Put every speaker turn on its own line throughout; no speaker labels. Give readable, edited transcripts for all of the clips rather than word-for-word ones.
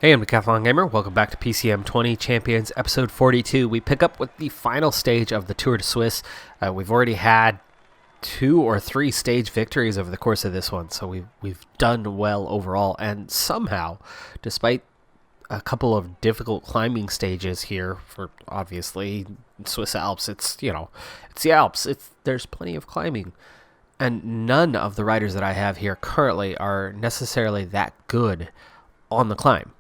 Hey, I'm Decathlon Gamer. Welcome back to PCM20 Champions episode 42. We pick up with the final stage of the Tour de Suisse. We've already had 2 or 3 stage victories over the course of this one, so we've done well overall. And somehow, despite a couple of difficult climbing stages here, for obviously Swiss Alps, it's the Alps. There's plenty of climbing, and none of the riders that I have here currently are necessarily that good on the climb.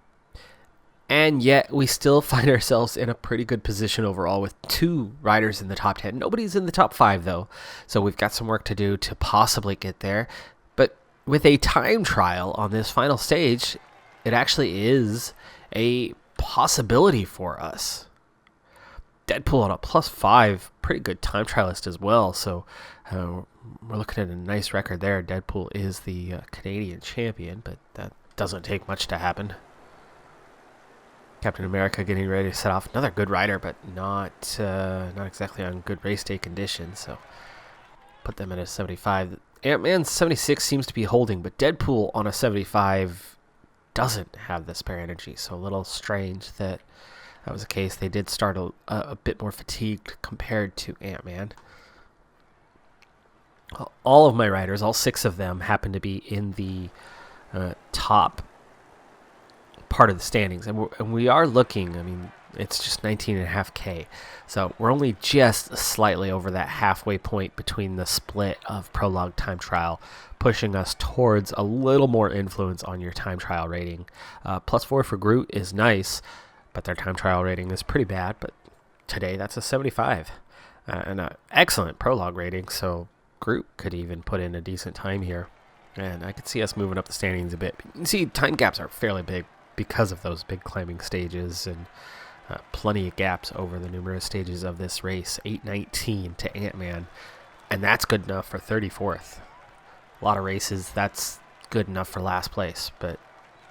And yet we still find ourselves in a pretty good position overall with 2 riders in the top 10. Nobody's in the top 5 though, so we've got some work to do to possibly get there. But with a time trial on this final stage, it actually is a possibility for us. Deadpool on a +5, pretty good time trialist as well, so we're looking at a nice record there. Deadpool is the Canadian champion, but that doesn't take much to happen. Captain America getting ready to set off. Another good rider, but not exactly on good race day conditions. So put them at a 75. Ant-Man's 76 seems to be holding, but Deadpool on a 75 doesn't have the spare energy. So a little strange that was the case. They did start a bit more fatigued compared to Ant-Man. All of my riders, all 6 of them, happen to be in the top part of the standings, and we are looking, I mean, it's just 19.5K, so we're only just slightly over that halfway point between the split of prologue time trial, pushing us towards a little more influence on your time trial rating. +4 for Groot is nice, but their time trial rating is pretty bad, but today that's a 75, and an excellent prologue rating, so Groot could even put in a decent time here, and I could see us moving up the standings a bit. You can see time gaps are fairly big because of those big climbing stages, and plenty of gaps over the numerous stages of this race. 8:19 to Ant-Man, and that's good enough for 34th. A lot of races, that's good enough for last place, but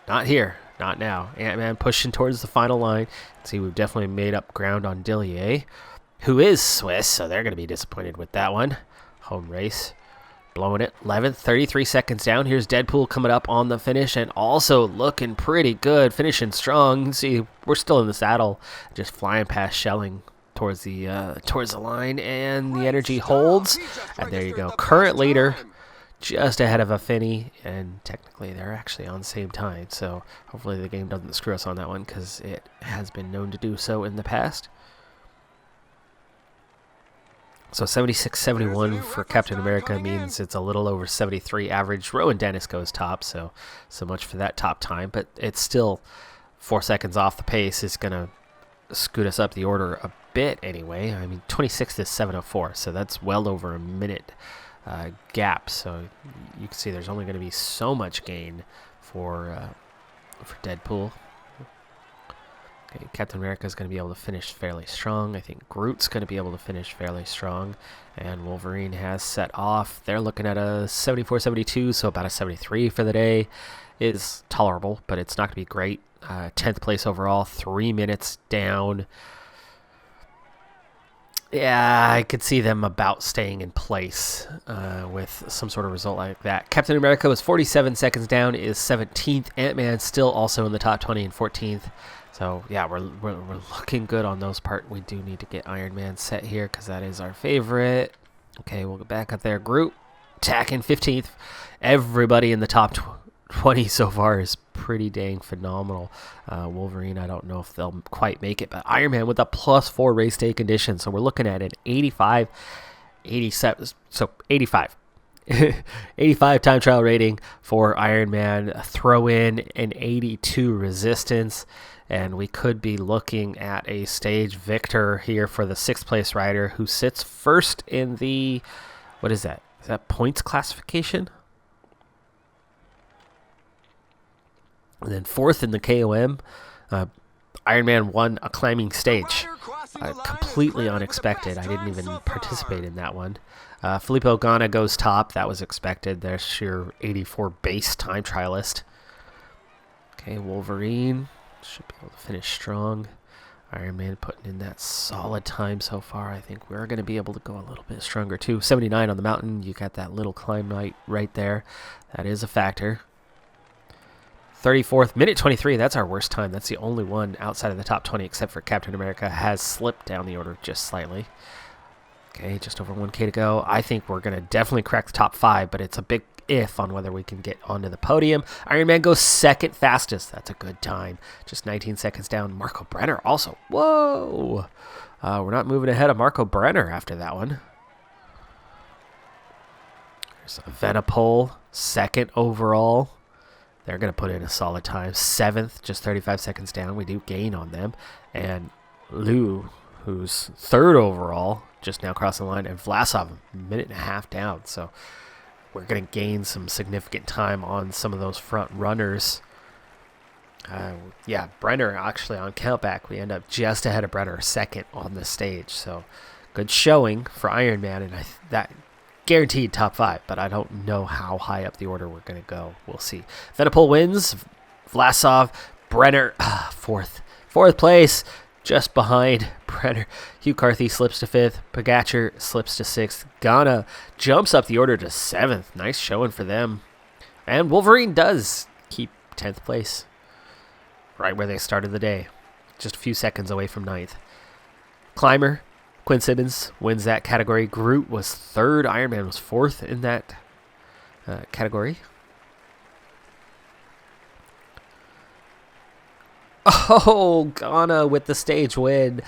not here, not now. Ant-Man pushing towards the final line. See, we've definitely made up ground on Dillier, who is Swiss, so they're going to be disappointed with that one. Home race. Blowing it, 11th, 33 seconds down. Here's Deadpool coming up on the finish and also looking pretty good, finishing strong. See, we're still in the saddle, just flying past Shelling towards the line, and the energy holds. And there you go, current leader, just ahead of Affinity, and technically they're actually on the same time. So hopefully the game doesn't screw us on that one, because it has been known to do so in the past. So 76-71 for Captain America means it's a little over 73 average. Rowan Dennis goes top, so much for that top time. But it's still 4 seconds off the pace. It's going to scoot us up the order a bit anyway. I mean, 26th is 7:04, so that's well over a minute gap. So you can see there's only going to be so much gain for Deadpool. Okay, Captain America is going to be able to finish fairly strong. I think Groot's going to be able to finish fairly strong. And Wolverine has set off. They're looking at a 74-72, so about a 73 for the day. Is tolerable, but it's not going to be great. 10th place overall, 3 minutes down. Yeah, I could see them about staying in place with some sort of result like that. Captain America was 47 seconds down, is 17th. Ant-Man still also in the top 20 and 14th. So, yeah, we're looking good on those part. We do need to get Iron Man set here because that is our favorite. Okay, we'll go back up there. Groot, attacking 15th. Everybody in the top 20 so far is pretty dang phenomenal. Wolverine, I don't know if they'll quite make it, but Iron Man with a +4 race day condition. So we're looking at an 85, 87, so 85. 85 time trial rating for Iron Man. Throw in an 82 resistance, and we could be looking at a stage victor here for the 6th place rider, who sits first in the, what is that? Is that points classification? And then 4th in the KOM. Iron Man won a climbing stage. Completely unexpected. I didn't even participate in that one. Filippo Ganna goes top. That was expected. There's your 84 base time trialist. Okay, Wolverine should be able to finish strong. Iron Man putting in that solid time so far. I think we're going to be able to go a little bit stronger too. 79 on the mountain. You got that little climb right there. That is a factor. 34th, minute 23. That's our worst time. That's the only one outside of the top 20, except for Captain America, has slipped down the order just slightly. Okay, just over 1K to go. I think we're going to definitely crack the top 5, but it's a big if on whether we can get onto the podium. Iron Man goes second fastest. That's a good time. Just 19 seconds down. Marco Brenner also. Whoa! We're not moving ahead of Marco Brenner after that one. There's Venipol, second overall. They're going to put in a solid time. 7th, just 35 seconds down. We do gain on them. And Lou, who's 3rd overall, just now crossing the line. And Vlasov, a minute and a half down. So we're going to gain some significant time on some of those front runners. Yeah, Brenner actually on countback. We end up just ahead of Brenner, 2nd on the stage. So good showing for Iron Man. And that guaranteed top 5, but I don't know how high up the order we're going to go. We'll see. Venipol wins. Vlasov, Brenner, 4th place, just behind Brenner. Hugh Carthy slips to 5th. Pogacar slips to 6th. Ghana jumps up the order to 7th. Nice showing for them. And Wolverine does keep 10th place, right where they started the day. Just a few seconds away from 9th. Climber, Quinn Simmons wins that category. Groot was 3rd. Iron Man was 4th in that category. Oh, Ghana with the stage win.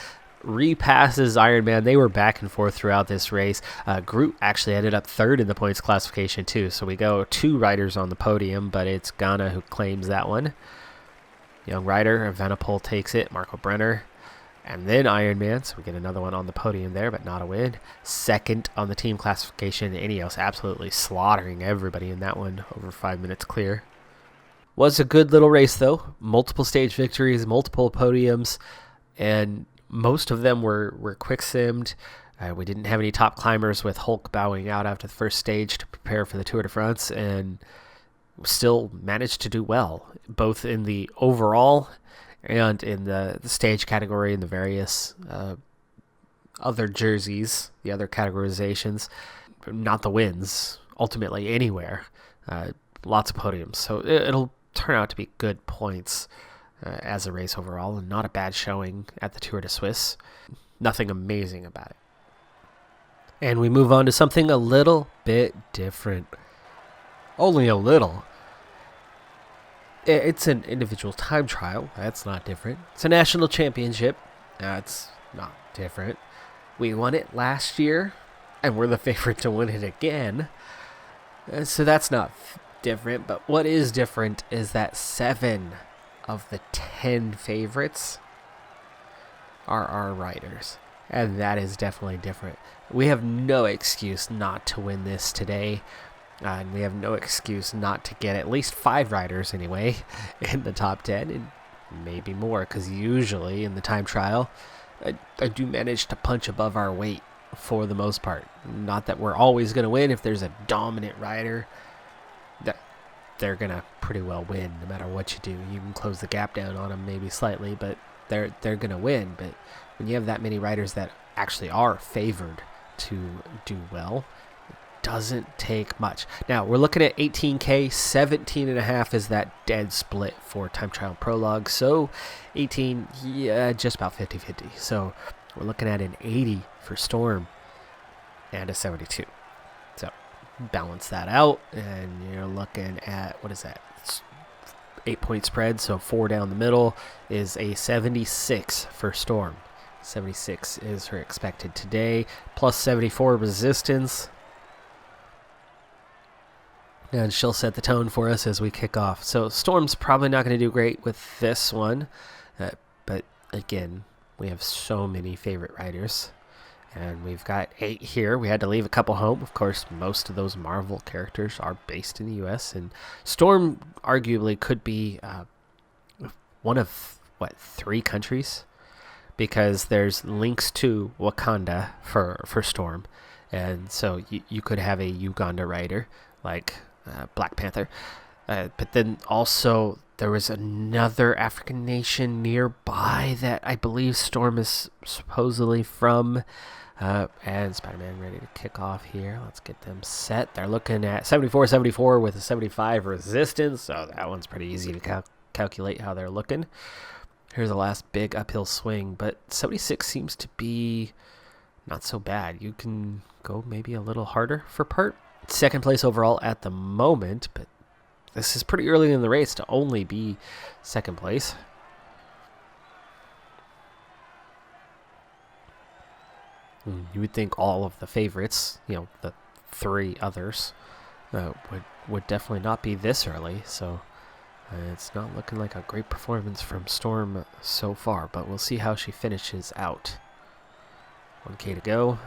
Repasses Iron Man. They were back and forth throughout this race. Groot actually ended up 3rd in the points classification too. So we go 2 riders on the podium, but it's Ghana who claims that one. Young rider, Venipol takes it. Marco Brenner. And then Iron Man, so we get another one on the podium there, but not a win. 2nd on the team classification. Ineos absolutely slaughtering everybody in that one, over 5 minutes clear. Was a good little race, though. Multiple stage victories, multiple podiums, and most of them were quick-simmed. We didn't have any top climbers, with Hulk bowing out after the first stage to prepare for the Tour de France, and still managed to do well, both in the overall and in the stage category and the various other jerseys, the other categorizations. Not the wins, ultimately, anywhere. Lots of podiums. So it'll turn out to be good points as a race overall, and not a bad showing at the Tour de Suisse. Nothing amazing about it. And we move on to something a little bit different. Only a little. It's an individual time trial. That's not different. It's a national championship. That's not different. We won it last year, and we're the favorite to win it again. So that's not different. But what is different is that 7 of the 10 favorites are our riders. And that is definitely different. We have no excuse not to win this today. And we have no excuse not to get at least 5 riders anyway in the top 10, and maybe more, because usually in the time trial, I do manage to punch above our weight for the most part. Not that we're always going to win. If there's a dominant rider, that they're going to pretty well win no matter what you do. You can close the gap down on them maybe slightly, but they're going to win. But when you have that many riders that actually are favored to do well, doesn't take much. Now, we're looking at 18K, 17.5 is that dead split for time trial prologue. So 18, yeah, just about 50-50. So we're looking at an 80 for Storm and a 72. So balance that out, and you're looking at, what is that? It's 8-point spread, so 4 down the middle is a 76 for Storm. 76 is her expected today, plus 74 resistance. And she'll set the tone for us as we kick off. So Storm's probably not going to do great with this one. But again, we have so many favorite riders. And we've got 8 here. We had to leave a couple home. Of course, most of those Marvel characters are based in the U.S. And Storm arguably could be one of, 3 countries? Because there's links to Wakanda for Storm. And so you could have a Uganda rider like Black Panther. But then also there was another African nation nearby that I believe Storm is supposedly from. And Spider-Man ready to kick off here. Let's get them set. They're looking at 74-74 with a 75 resistance. So that one's pretty easy to calculate how they're looking. Here's the last big uphill swing, but 76 seems to be not so bad. You can go maybe a little harder for part. Second place overall at the moment, but this is pretty early in the race to only be second place. You would think all of the favorites, the three others, would definitely not be this early. So it's not looking like a great performance from Storm so far, but we'll see how she finishes out. 1K to go.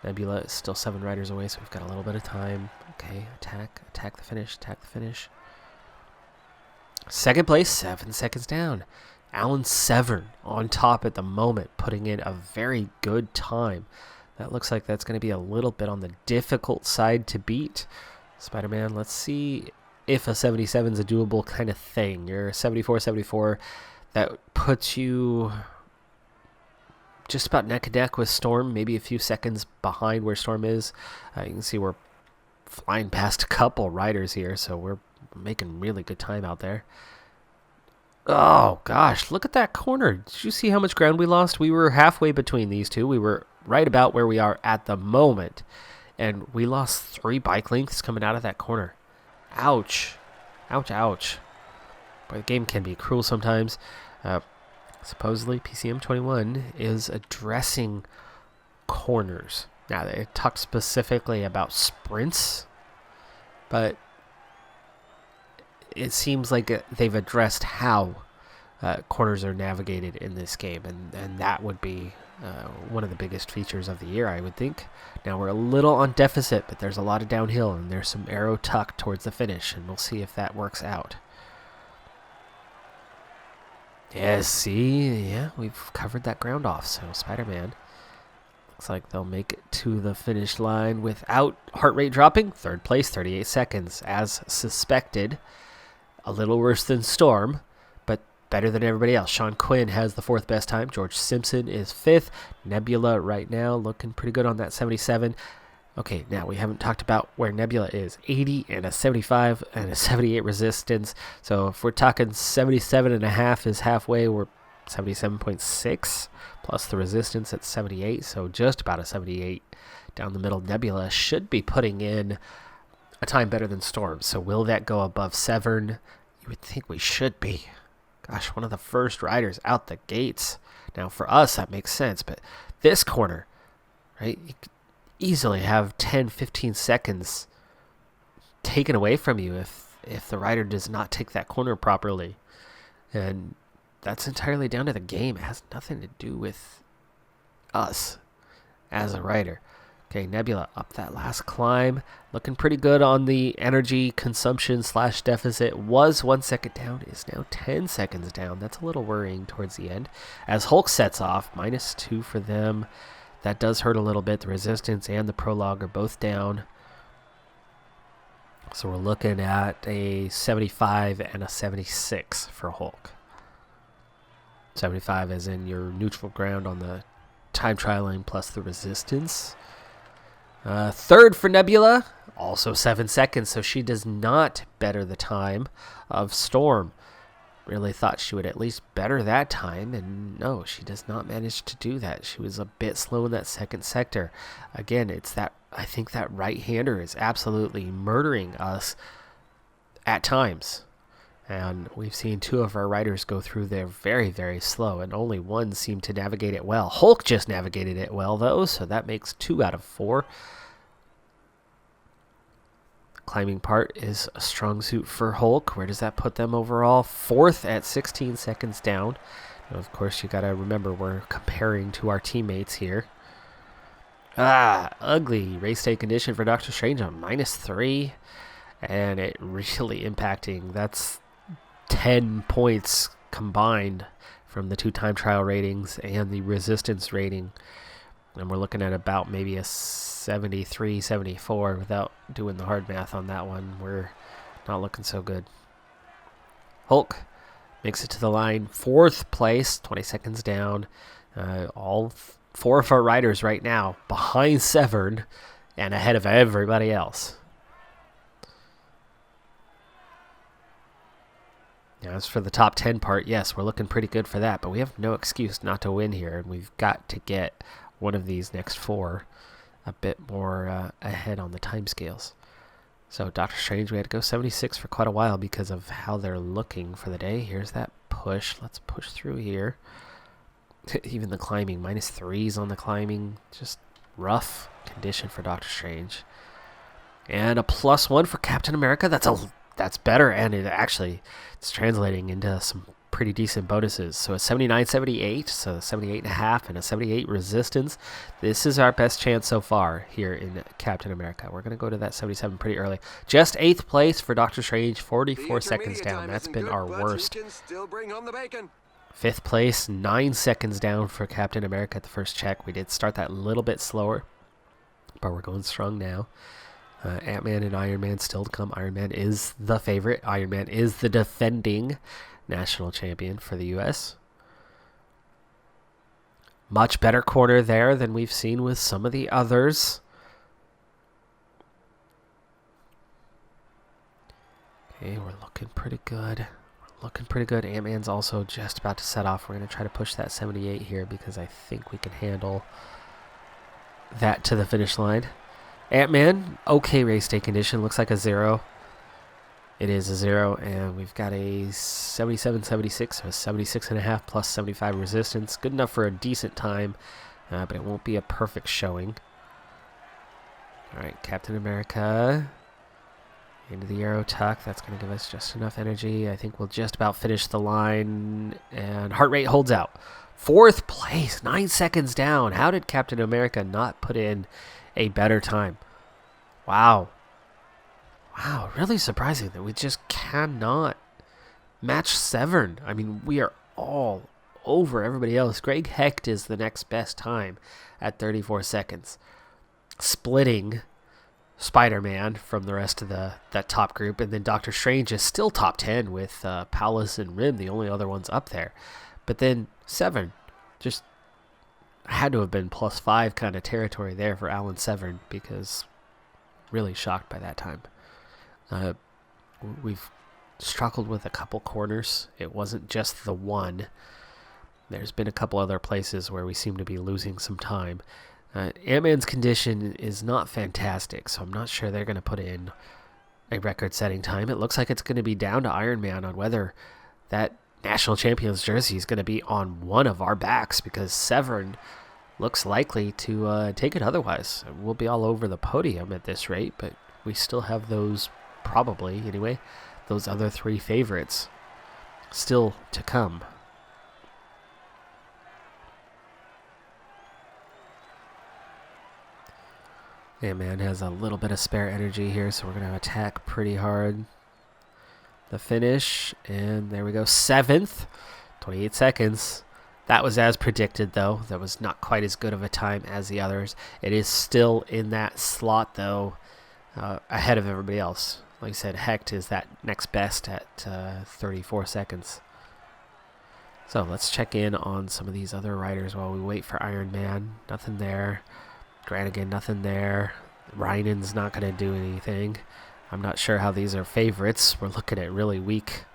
Nebula is still 7 riders away, so we've got a little bit of time. Okay, attack the finish. Second place, 7 seconds down. Alan Severn on top at the moment, putting in a very good time. That looks like that's going to be a little bit on the difficult side to beat. Spider-Man, let's see if a 77 is a doable kind of thing. You're 74-74. That puts you just about neck and neck with Storm, maybe a few seconds behind where Storm is. You can see we're flying past a couple riders here, so we're making really good time out there. Oh, gosh, look at that corner. Did you see how much ground we lost? We were halfway between these two. We were right about where we are at the moment, and we lost 3 bike lengths coming out of that corner. Ouch. Ouch. Boy, the game can be cruel sometimes. Supposedly, PCM20 is addressing corners. Now, they talked specifically about sprints, but it seems like they've addressed how corners are navigated in this game, and that would be one of the biggest features of the year, I would think. Now, we're a little on deficit, but there's a lot of downhill, and there's some arrow tuck towards the finish, and we'll see if that works out. Yeah, see? Yeah, we've covered that ground off. So Spider-Man, looks like they'll make it to the finish line without heart rate dropping. Third place, 38 seconds, as suspected. A little worse than Storm, but better than everybody else. Sean Quinn has the 4th best time. George Simpson is 5th. Nebula right now looking pretty good on that 77. Okay, now we haven't talked about where Nebula is. 80 and a 75 and a 78 resistance. So if we're talking 77.5 is halfway, we're 77.6 plus the resistance at 78. So just about a 78 down the middle. Nebula should be putting in a time better than Storm. So will that go above Severn? You would think we should be. Gosh, one of the first riders out the gates. Now for us, that makes sense. But this corner, right? You could easily have 10-15 seconds taken away from you if the rider does not take that corner properly, and that's entirely down to the game. It has nothing to do with us as a rider. Okay, Nebula up that last climb, looking pretty good on the energy consumption / deficit. Was 1 second down, is now 10 seconds down. That's a little worrying towards the end as Hulk sets off. -2 for them. That does hurt a little bit. The resistance and the prologue are both down. So we're looking at a 75 and a 76 for Hulk. 75 as in your neutral ground on the time trialing plus the resistance. Third for Nebula, also 7 seconds, so she does not better the time of Storm. Really thought she would at least better that time, and no, she does not manage to do that. She was a bit slow in that second sector. Again, it's that I think that right-hander is absolutely murdering us at times. And we've seen 2 of our riders go through there very, very slow, and only 1 seemed to navigate it well. Hulk just navigated it well, though, so that makes 2 out of 4. Climbing part is a strong suit for Hulk. Where does that put them overall? 4th at 16 seconds down. And of course, you got to remember we're comparing to our teammates here. Ugly race day condition for Doctor Strange on -3. And it really impacting. That's 10 points combined from the 2 time trial ratings and the resistance rating. And we're looking at about maybe a 73, 74 without doing the hard math on that one. We're not looking so good. Hulk makes it to the line. 4th place, 20 seconds down. All 4 of our riders right now behind Severn and ahead of everybody else. Now, as for the top 10 part, yes, we're looking pretty good for that, but we have no excuse not to win here, and we've got to get one of these next 4 a bit more ahead on the timescales. So Doctor Strange, we had to go 76 for quite a while because of how they're looking for the day. Here's that push. Let's push through here. Even the climbing, -3s on the climbing. Just rough condition for Doctor Strange. And a +1 for Captain America. That's better, and it's translating into some pretty decent bonuses. So a 79, 78, so a 78.5 and a 78 resistance. This is our best chance so far here in Captain America. We're going to go to that 77 pretty early. Just 8th place for Doctor Strange, 44 seconds down. That's been our worst. 5th place, 9 seconds down for Captain America at the first check. We did start that a little bit slower, but we're going strong now. Ant-Man and Iron Man still to come. Iron Man is the favorite. Iron Man is the defending national champion for the U.S. Much better corner there than we've seen with some of the others. Okay, we're looking pretty good. Ant-Man's also just about to set off. We're going to try to push that 78 here because I think we can handle that to the finish line. Ant-Man, okay race day condition. Looks like a 0. It is a 0, and we've got a 77, 76, so a 76.5 plus 75 resistance. Good enough for a decent time, but it won't be a perfect showing. All right, Captain America. Into the arrow tuck. That's going to give us just enough energy. I think we'll just about finish the line, and heart rate holds out. 4th place, 9 seconds down. How did Captain America not put in a better time? Wow, really surprising that we just cannot match Severn. I mean, we are all over everybody else. Greg Hecht is the next best time at 34 seconds, splitting Spider-Man from the rest of that top group, and then Doctor Strange is still top 10 with Palace and Rim, the only other ones up there. But then Severn just had to have been +5 kind of territory there for Alan Severn, because really shocked by that time. We've struggled with a couple corners. It wasn't just the one. There's been a couple other places where we seem to be losing some time. Ant-Man's condition is not fantastic, so I'm not sure they're going to put in a record-setting time. It looks like it's going to be down to Iron Man on whether that national champion's jersey is going to be on one of our backs, because Severn looks likely to take it otherwise. We'll be all over the podium at this rate, but we still have those, probably anyway, those other 3 favorites still to come. Ant-Man has a little bit of spare energy here, so we're going to attack pretty hard. The finish, and there we go, 7th, 28 seconds. That was as predicted, though. That was not quite as good of a time as the others. It is still in that slot, though, ahead of everybody else. Like I said, Hecht is that next best at 34 seconds. So let's check in on some of these other riders while we wait for Iron Man. Nothing there. Granigan, nothing there. Ryan's not going to do anything. I'm not sure how these are favorites. We're looking at really weak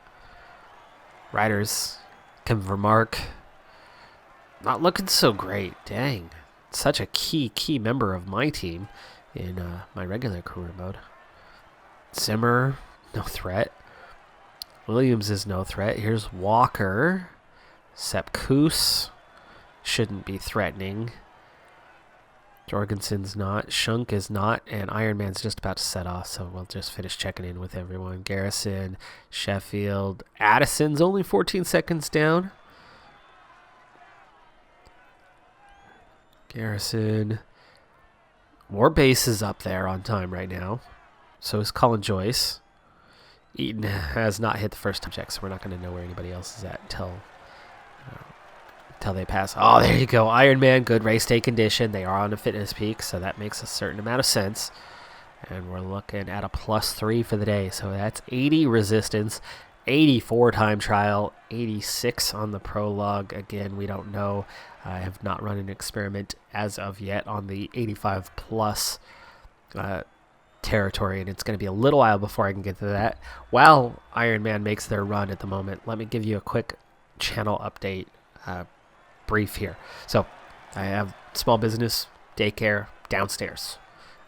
riders. Kim Vermark, not looking so great. Dang. Such a key member of my team in my regular career mode. Zimmer, no threat. Williams is no threat. Here's Walker. Sepp Kuss shouldn't be threatening. Jorgensen's not. Shunk is not. And Iron Man's just about to set off, so we'll just finish checking in with everyone. Garrison, Sheffield. Addison's only 14 seconds down. Garrison. Warbase is up there on time right now. So is Colin Joyce. Eaton has not hit the first time check, so we're not going to know where anybody else is at until they pass. Oh, there you go. Iron Man, good race day condition. They are on a fitness peak, so that makes a certain amount of sense. And we're looking at a +3 for the day. So that's 80 resistance, 84 time trial, 86 on the prologue. Again, we don't know I have not run an experiment as of yet on the 85 plus territory, and it's going to be a little while before I can get to that. While Iron Man makes their run at the moment, let me give you a quick channel update brief here. So I have small business daycare downstairs.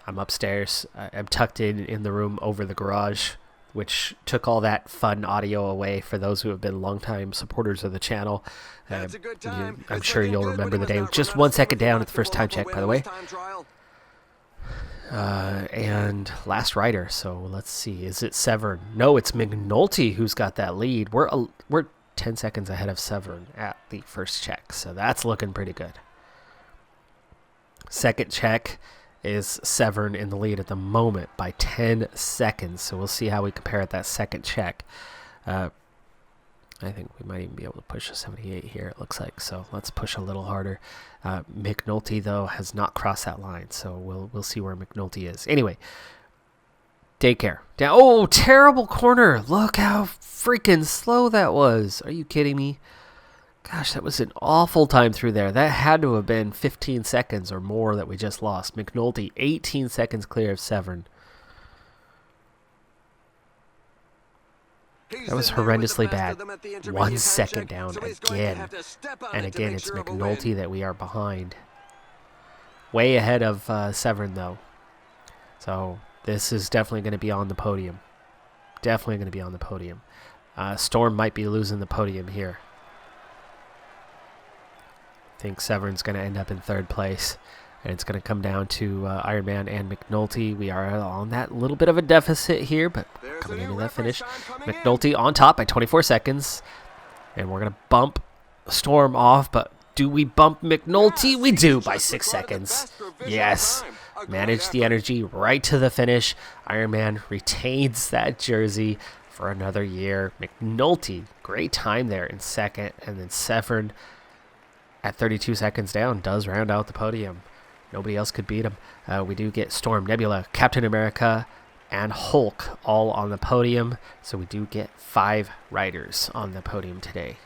I'm upstairs. I'm tucked in the room over the garage, which took all that fun audio away for those who have been longtime supporters of the channel.
That's a good time.
I'm sure you'll remember the day. Just 1 second down at the first time check, by the way. And last rider. So let's see. Is it Severn? No, it's McNulty who's got that lead. We're 10 seconds ahead of Severn at the first check, so that's looking pretty good. Second check is Severn in the lead at the moment by 10 seconds. So we'll see how we compare at that second check. I think we might even be able to push a 78 here, it looks like. So let's push a little harder. McNulty, though, has not crossed that line. So we'll see where McNulty is. Anyway, daycare. Down. Oh, terrible corner. Look how freaking slow that was. Are you kidding me? Gosh, that was an awful time through there. That had to have been 15 seconds or more that we just lost. McNulty, 18 seconds clear of Severn. That was horrendously bad. 1 second down again. And again, it's McNulty that we are behind. Way ahead of Severn, though. So this is definitely going to be on the podium. Definitely going to be on the podium. Storm might be losing the podium here. I think Severn's going to end up in third place, and it's going to come down to Iron Man and McNulty. We are on that little bit of a deficit here, but coming into that finish. McNulty on top by 24 seconds, and we're going to bump Storm off, but do we bump McNulty? We do by 6 seconds. Yes. Manage the energy right to the finish. Iron Man retains that jersey for another year. McNulty, great time there in second, and then Severn at 32 seconds down does round out the podium. Nobody else could beat him. We do get Storm, Nebula, Captain America, and Hulk all on the podium. So we do get 5 riders on the podium today.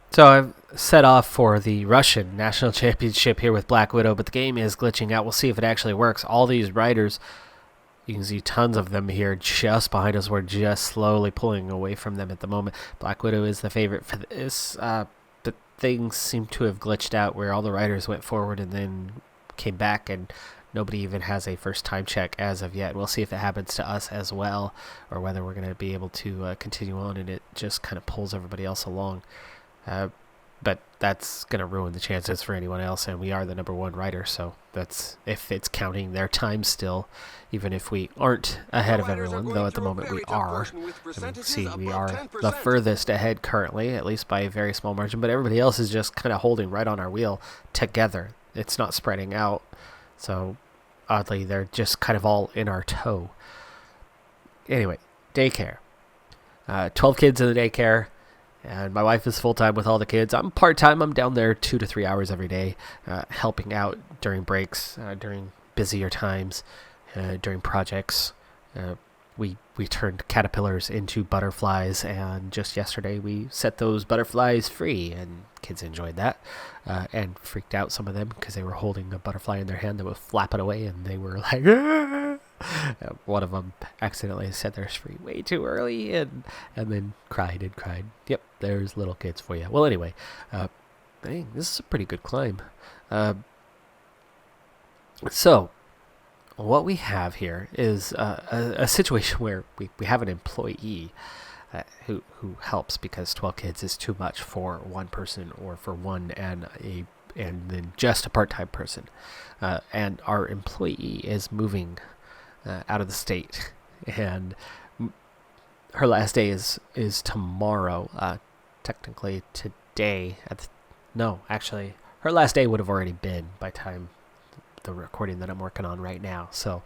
So I've set off for the Russian National Championship here with Black Widow, but the game is glitching out. We'll see if it actually works. All these riders, you can see tons of them here just behind us. We're just slowly pulling away from them at the moment. Black Widow is the favorite for this, but things seem to have glitched out where all the riders went forward and then came back, and nobody even has a first time check as of yet. We'll see if it happens to us as well, or whether we're going to be able to continue on and it just kind of pulls everybody else along. But that's going to ruin the chances for anyone else, and we are the number 1 rider, so that's if it's counting their time still, even if we aren't ahead of everyone, though at the moment we are. And we see we are the furthest ahead currently, at least by a very small margin, but everybody else is just kind of holding right on our wheel together. It's not spreading out, so oddly they're just kind of all in our tow. Anyway, daycare. 12 kids in the daycare. And my wife is full-time with all the kids. I'm part-time. I'm down there 2 to 3 hours every day, helping out during breaks, during busier times, during projects. We turned caterpillars into butterflies, and just yesterday we set those butterflies free, and kids enjoyed that and freaked out, some of them, because they were holding a butterfly in their hand that was flapping away, and they were like, ah! One of them accidentally set theirs free way too early and then cried and cried. Yep, there's little kids for you. Well, anyway, dang, this is a pretty good climb. So what we have here is a situation where we have an employee who helps, because 12 kids is too much for one person, or for one and then just a part-time person. And our employee is moving out of the state, and her last day is tomorrow. Technically today. No, actually, her last day would have already been by time the recording that I'm working on right now. So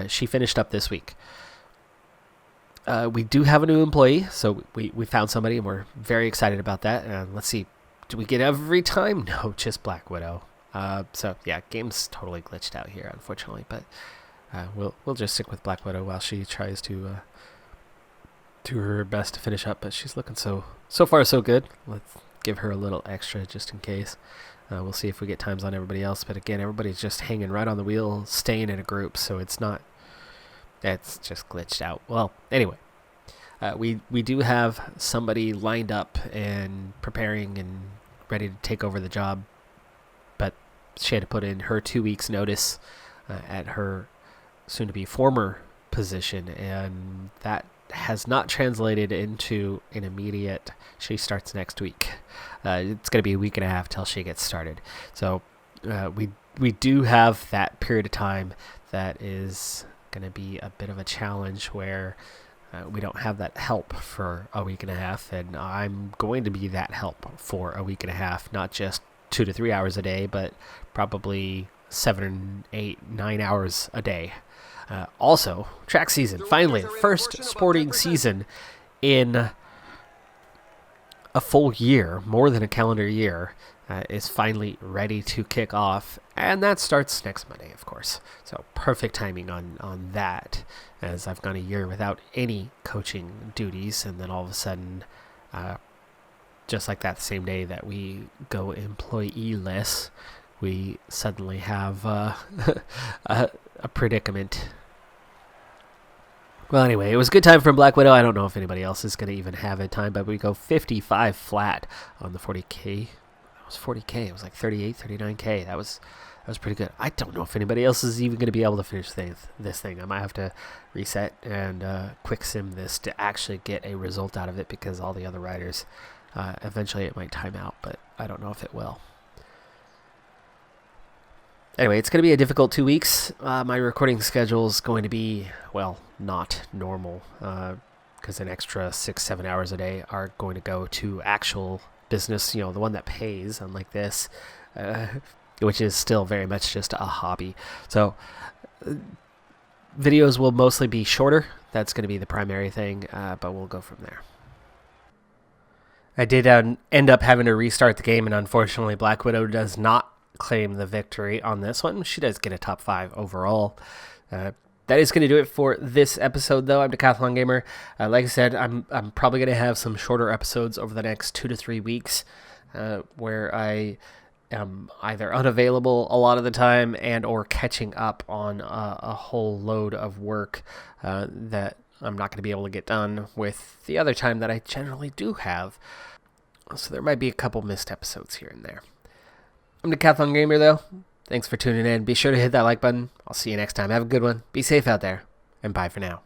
she finished up this week. We do have a new employee, so we found somebody, and we're very excited about that. And let's see, do we get every time? No, just Black Widow. So yeah, game's totally glitched out here, unfortunately, but we'll just stick with Black Widow while she tries to do her best to finish up. But she's looking so far so good. give her a little extra just in case. We'll see if we get times on everybody else. But again, everybody's just hanging right on the wheel, staying in a group, so it's just glitched out. Well, anyway, we do have somebody lined up and preparing and ready to take over the job, but she had to put in her 2 weeks notice at her soon-to-be former position, and that has not translated into an immediate, she starts next week. It's going to be a week and a half till she gets started. So we do have that period of time that is going to be a bit of a challenge where we don't have that help for a week and a half, and I'm going to be that help for a week and a half, not just 2 to 3 hours a day, but probably 7, 8, 9 hours a day. Also, track season, finally, first sporting season in a full year, more than a calendar year, is finally ready to kick off, and that starts next Monday, of course. So perfect timing on that, as I've gone a year without any coaching duties, and then all of a sudden, just like that same day that we go employee-less, we suddenly have a predicament. Well, anyway, it was a good time from Black Widow. I don't know if anybody else is going to even have a time, but we go 55 flat on the 40K. That was 40K. It was like 38, 39K. That was pretty good. I don't know if anybody else is even going to be able to finish this thing. I might have to reset and quick sim this to actually get a result out of it, because all the other riders, eventually it might time out, but I don't know if it will. Anyway, it's going to be a difficult 2 weeks. My recording schedule is going to be, well, not normal, because an extra 6-7 hours a day are going to go to actual business, the one that pays, unlike this, which is still very much just a hobby. So videos will mostly be shorter. That's going to be the primary thing, but we'll go from there. I did end up having to restart the game, and unfortunately Black Widow does not claim the victory on this one. She does get a top 5 overall. That is going to do it for this episode, though. I'm Decathlon Gamer. Like I said, I'm probably going to have some shorter episodes over the next 2 to 3 weeks, where I am either unavailable a lot of the time and or catching up on a whole load of work that I'm not going to be able to get done with the other time that I generally do have. So there might be a couple missed episodes here and there. I'm Decathlon Gamer, though. Thanks for tuning in. Be sure to hit that like button. I'll see you next time. Have a good one. Be safe out there, and bye for now.